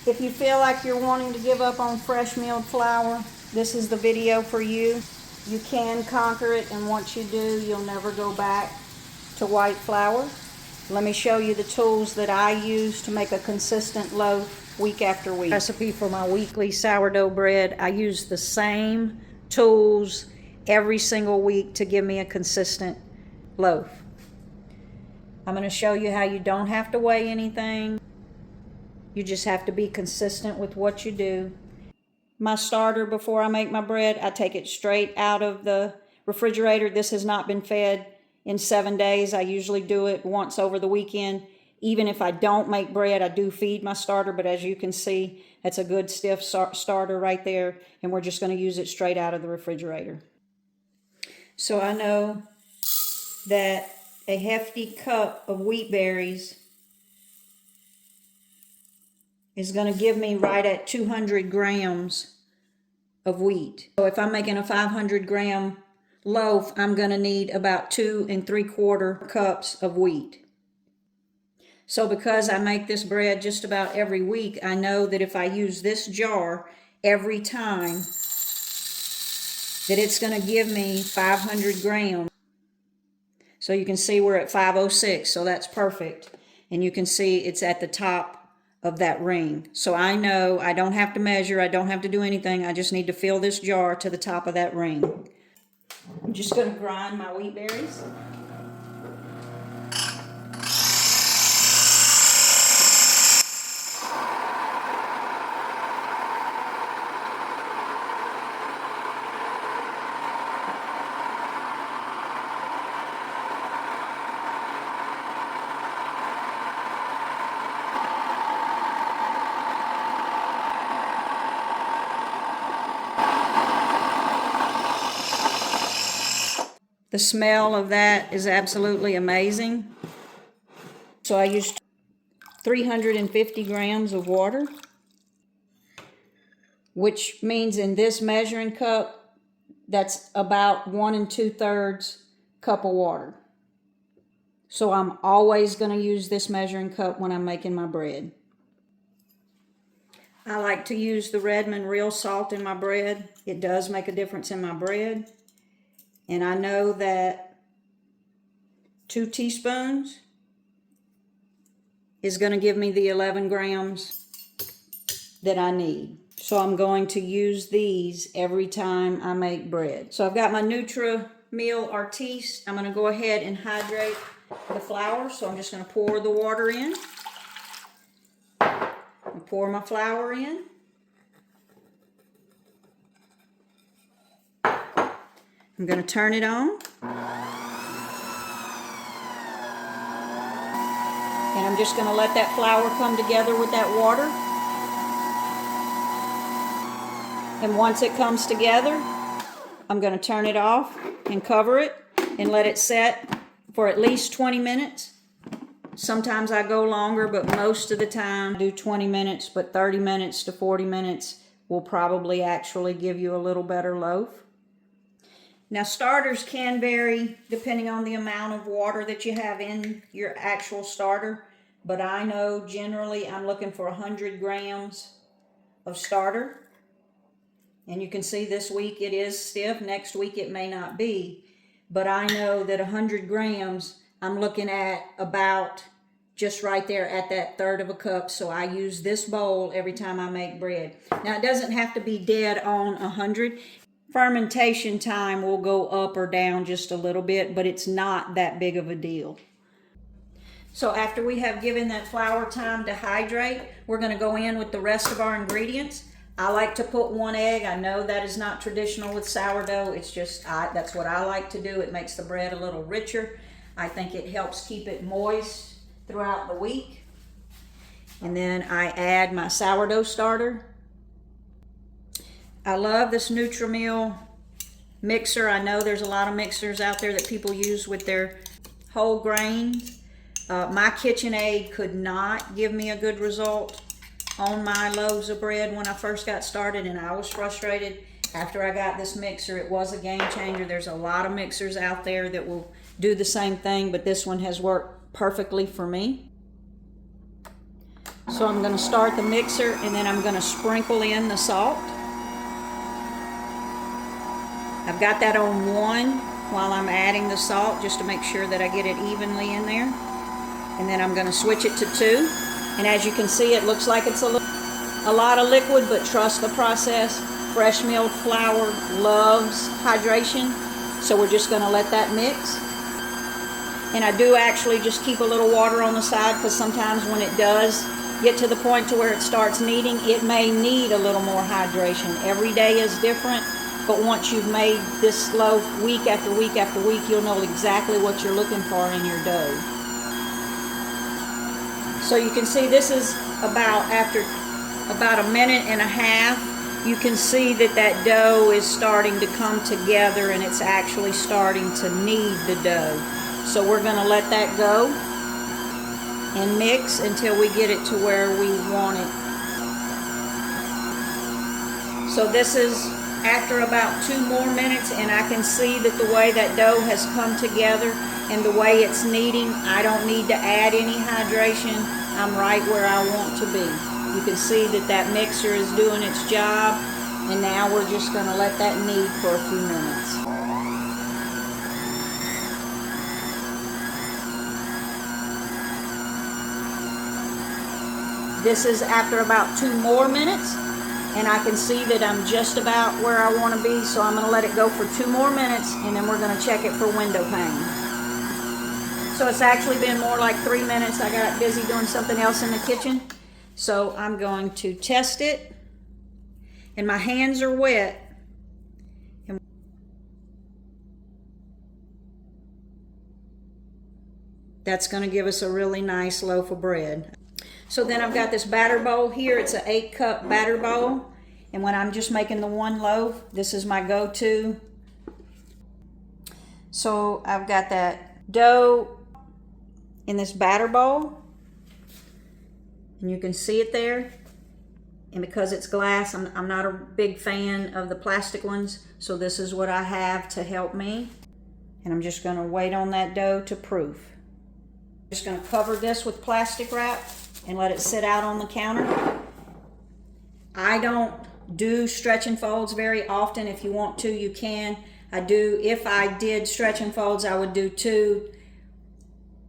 If you feel like you're wanting to give up on fresh milled flour, this is the video for you. You can conquer it, and once you do, you'll never go back to white flour. Let me show you the tools that I use to make a consistent loaf week after week. Recipe for my weekly sourdough bread. I use the same tools every single week to give me a consistent loaf. I'm going to show you how you don't have to weigh anything. You just have to be consistent with what you do. My starter, before I make my bread, I take it straight out of the refrigerator. This has not been fed in 7 days. I usually do it once over the weekend. Even if I don't make bread, I do feed my starter, but as you can see, that's a good stiff starter right there, and we're just going to use it straight out of the refrigerator. So I know that a hefty cup of wheat berries is going to give me right at 200 grams of wheat. So if I'm making a 500 gram loaf, I'm going to need about 2 3/4 cups of wheat. So because I make this bread just about every week, I know that if I use this jar every time, that it's going to give me 500 grams. So you can see we're at 506, so that's perfect. And you can see it's at the top of that ring. So I know I don't have to measure, I don't have to do anything, I just need to fill this jar to the top of that ring. I'm just going to grind my wheat berries. The smell of that is absolutely amazing. So I used 350 grams of water, which means in this measuring cup, that's about 1 2/3 cup of water. So I'm always going to use this measuring cup when I'm making my bread. I like to use the Redmond real salt in my bread. It does make a difference in my bread. And I know that 2 teaspoons is going to give me the 11 grams that I need. So I'm going to use these every time I make bread. So I've got my Nutri-Meal Artiste. I'm going to go ahead and hydrate the flour. So I'm just going to pour the water in. I'll pour my flour in. I'm going to turn it on. And I'm just going to let that flour come together with that water. And once it comes together, I'm going to turn it off and cover it and let it set for at least 20 minutes. Sometimes I go longer, but most of the time I do 20 minutes, but 30 minutes to 40 minutes will probably actually give you a little better loaf. Now, starters can vary depending on the amount of water that you have in your actual starter, but I know generally I'm looking for 100 grams of starter. And you can see this week it is stiff, next week it may not be, but I know that 100 grams I'm looking at about just right there at that 1/3 of a cup, so I use this bowl every time I make bread. Now, it doesn't have to be dead on 100. Fermentation time will go up or down just a little bit, but it's not that big of a deal. So after we have given that flour time to hydrate, we're going to go in with the rest of our ingredients. I like to put 1 egg. I know that is not traditional with sourdough. It's just, that's what I like to do. It makes the bread a little richer. I think it helps keep it moist throughout the week. And then I add my sourdough starter. I love this Nutri-Meal mixer. I know there's a lot of mixers out there that people use with their whole grains. My KitchenAid could not give me a good result on my loaves of bread when I first got started, and I was frustrated. After I got this mixer, it was a game changer. There's a lot of mixers out there that will do the same thing, but this one has worked perfectly for me. So I'm going to start the mixer, and then I'm going to sprinkle in the salt. I've got that on 1 while I'm adding the salt, just to make sure that I get it evenly in there. And then I'm going to switch it to 2. And as you can see, it looks like it's a lot of liquid, but trust the process. Fresh milled flour loves hydration, so we're just going to let that mix. And I do actually just keep a little water on the side, because sometimes when it does get to the point to where it starts kneading, it may need a little more hydration. Every day is different, but once you've made this loaf week after week after week, you'll know exactly what you're looking for in your dough. So you can see this is after about 1.5 minutes, you can see that that dough is starting to come together, and it's actually starting to knead the dough. So we're going to let that go and mix until we get it to where we want it. So this is after about 2 more minutes, and I can see that the way that dough has come together and the way it's kneading, I don't need to add any hydration. I'm right where I want to be. You can see that that mixer is doing its job, and now we're just going to let that knead for a few minutes. This is after about 2 more minutes, and I can see that I'm just about where I want to be, so I'm going to let it go for 2 more minutes, and then we're going to check it for window pane. So it's actually been more like 3 minutes. I got busy doing something else in the kitchen, so I'm going to test it, and my hands are wet. That's going to give us a really nice loaf of bread. So then I've got this batter bowl here. It's an 8-cup batter bowl. And when I'm just making the 1 loaf, this is my go-to. So I've got that dough in this batter bowl. And you can see it there. And because it's glass, I'm not a big fan of the plastic ones. So this is what I have to help me. And I'm just going to wait on that dough to proof. I'm just going to cover this with plastic wrap and let it sit out on the counter. I don't do stretch and folds very often. If you want to, you can. If I did stretch and folds, I would do 2,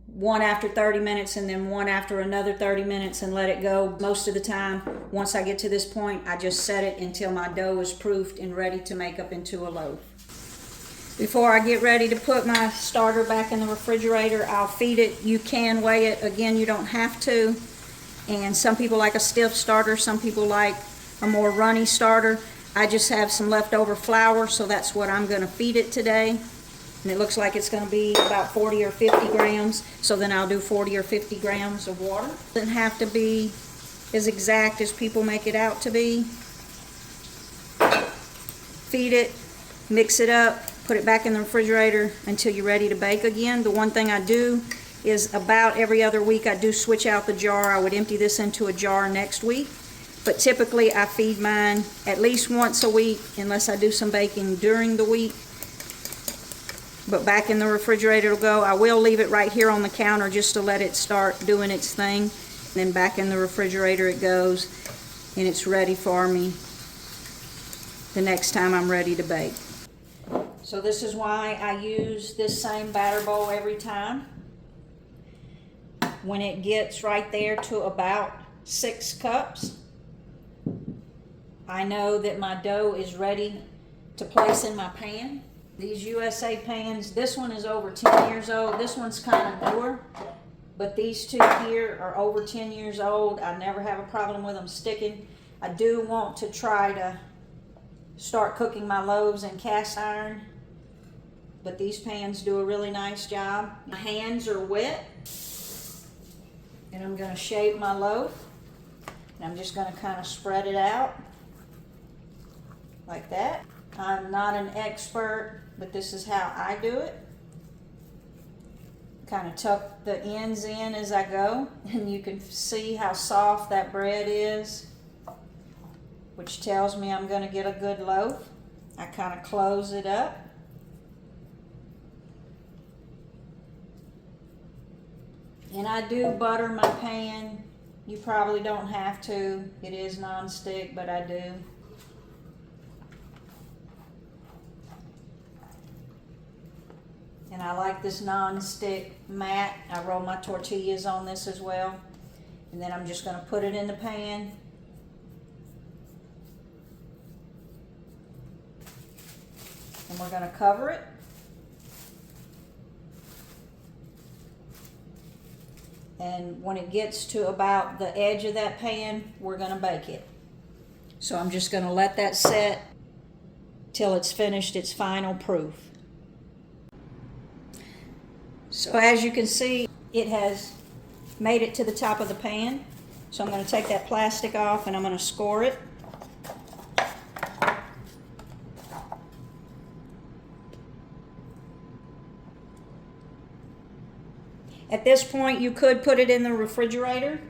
1 after 30 minutes and then 1 after another 30 minutes and let it go. Most of the time, once I get to this point, I just set it until my dough is proofed and ready to make up into a loaf. Before I get ready to put my starter back in the refrigerator, I'll feed it. You can weigh it. Again, you don't have to. And some people like a stiff starter, some people like a more runny starter. I just have some leftover flour, so that's what I'm going to feed it today. And it looks like it's going to be about 40 or 50 grams, so then I'll do 40 or 50 grams of water. It doesn't have to be as exact as people make it out to be. Feed it, mix it up, put it back in the refrigerator until you're ready to bake again. The one thing I do is about every other week I do switch out the jar. I would empty this into a jar next week, but typically I feed mine at least once a week unless I do some baking during the week. But back in the refrigerator it'll go. I will leave it right here on the counter just to let it start doing its thing, and then back in the refrigerator it goes, and it's ready for me the next time I'm ready to bake. So this is why I use this same batter bowl every time. When it gets right there to about 6 cups, I know that my dough is ready to place in my pan. These USA pans, this one is over 10 years old. This one's kind of newer, but these 2 here are over 10 years old. I never have a problem with them sticking. I do want to try to start cooking my loaves in cast iron, but these pans do a really nice job. My hands are wet. And I'm going to shape my loaf, and I'm just going to kind of spread it out like that. I'm not an expert, but this is how I do it. Kind of tuck the ends in as I go, and you can see how soft that bread is, which tells me I'm going to get a good loaf. I kind of close it up. And I do butter my pan, You probably don't have to. It is non-stick, but I do. And I like this non-stick mat. I roll my tortillas on this as well. And then I'm just going to put it in the pan. And we're going to cover it. And when it gets to about the edge of that pan, we're going to bake it. So I'm just going to let that set till it's finished its final proof. So as you can see, it has made it to the top of the pan. So I'm going to take that plastic off and I'm going to score it. At this point, you could put it in the refrigerator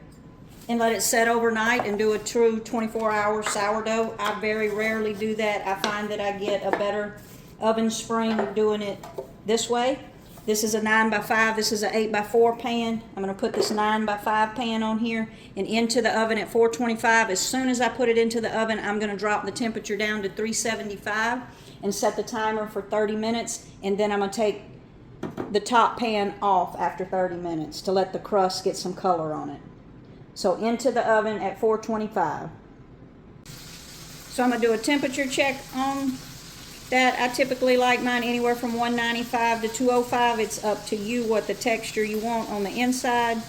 and let it set overnight and do a true 24-hour sourdough. I very rarely do that. I find that I get a better oven spring doing it this way. This is a 9x5. This is an 8x4 pan. I'm going to put this 9x5 pan on here and into the oven at 425. As soon as I put it into the oven, I'm going to drop the temperature down to 375 and set the timer for 30 minutes. And then I'm going to take the top pan off after 30 minutes to let the crust get some color on it. So into the oven at 425. So I'm going to do a temperature check on that. I typically like mine anywhere from 195 to 205. It's up to you what the texture you want on the inside.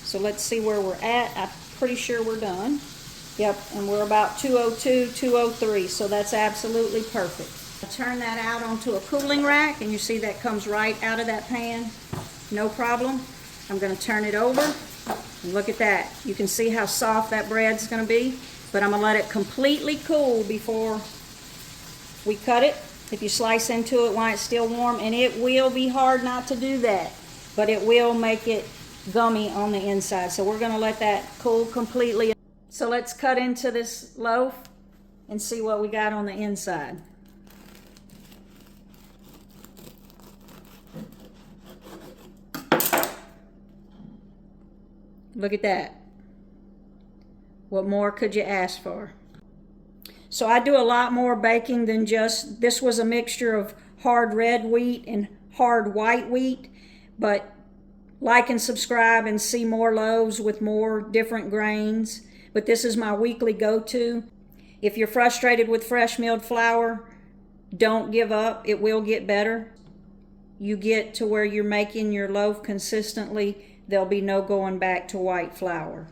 So let's see where we're at. I'm pretty sure we're done. Yep, and we're about 202, 203, so that's absolutely perfect. I turn that out onto a cooling rack, and you see that comes right out of that pan. No problem. I'm going to turn it over, and look at that. You can see how soft that bread's going to be, but I'm going to let it completely cool before we cut it. If you slice into it while it's still warm, and it will be hard not to do that, but it will make it gummy on the inside. So we're going to let that cool completely. So let's cut into this loaf and see what we got on the inside. Look at that. What more could you ask for? So I do a lot more baking than just, this was a mixture of hard red wheat and hard white wheat, but like and subscribe and see more loaves with more different grains. But this is my weekly go-to. If you're frustrated with fresh milled flour, don't give up. It will get better. You get to where you're making your loaf consistently, there'll be no going back to white flour.